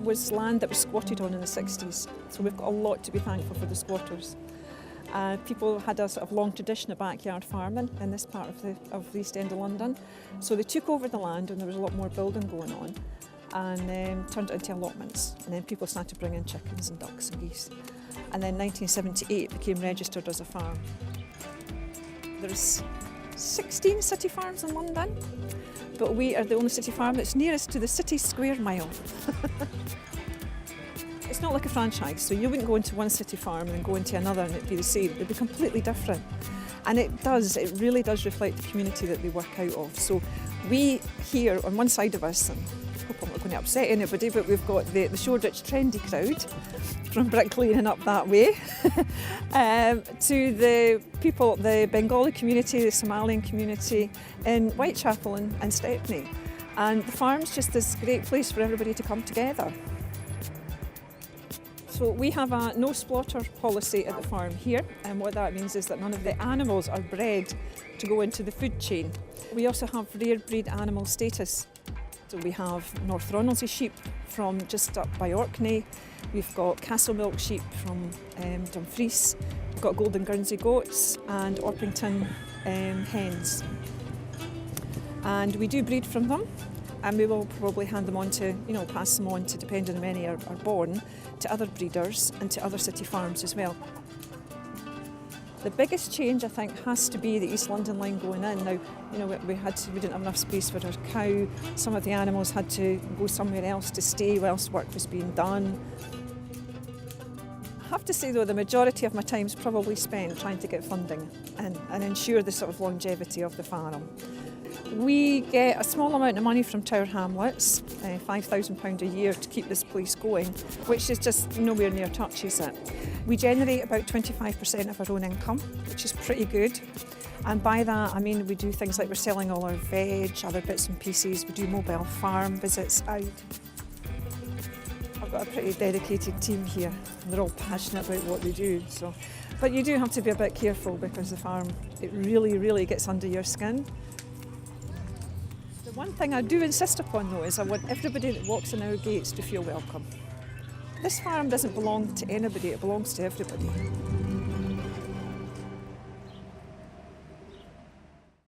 was land that was squatted on in the 60s, so we've got a lot to be thankful for the squatters. People had a sort of long tradition of backyard farming in this part of the East End of London, so they took over the land and there was a lot more building going on, and turned it into allotments, and then people started bringing chickens and ducks and geese, and then 1978 became registered as a farm. There's 16 city farms in London, but we are the only city farm that's nearest to the city square mile. It's not like a franchise, so you wouldn't go into one city farm and then go into another and it'd be the same. It'd be completely different. And it really does reflect the community that they work out of. So we here on one side of us, and I hope I'm not going to upset anybody, but we've got the Shoreditch trendy crowd from Brick Lane and up that way, to the people, the Bengali community, the Somalian community in Whitechapel and Stepney. And the farm's just this great place for everybody to come together. So we have a no slaughter policy at the farm here, and what that means is that none of the animals are bred to go into the food chain. We also have rare breed animal status. So we have North Ronaldsay sheep from just up by Orkney, we've got Castle Milk sheep from Dumfries, we've got Golden Guernsey goats and Orpington hens. And we do breed from them, and we will probably hand them on to, pass them on to, depending on how many are born, to other breeders and to other city farms as well. The biggest change, I think, has to be the East London line going in. Now, we didn't have enough space for our cow. Some of the animals had to go somewhere else to stay whilst work was being done. I have to say, though, the majority of my time is probably spent trying to get funding and ensure the sort of longevity of the farm. We get a small amount of money from Tower Hamlets, £5,000 a year to keep this place going, which is just nowhere near touches it. We generate about 25% of our own income, which is pretty good. And by that, I mean we do things like we're selling all our veg, other bits and pieces. We do mobile farm visits out. I've got a pretty dedicated team here. They're all passionate about what they do. But you do have to be a bit careful because the farm, it really, really gets under your skin. The one thing I do insist upon, though, is I want everybody that walks in our gates to feel welcome. This farm doesn't belong to anybody, it belongs to everybody.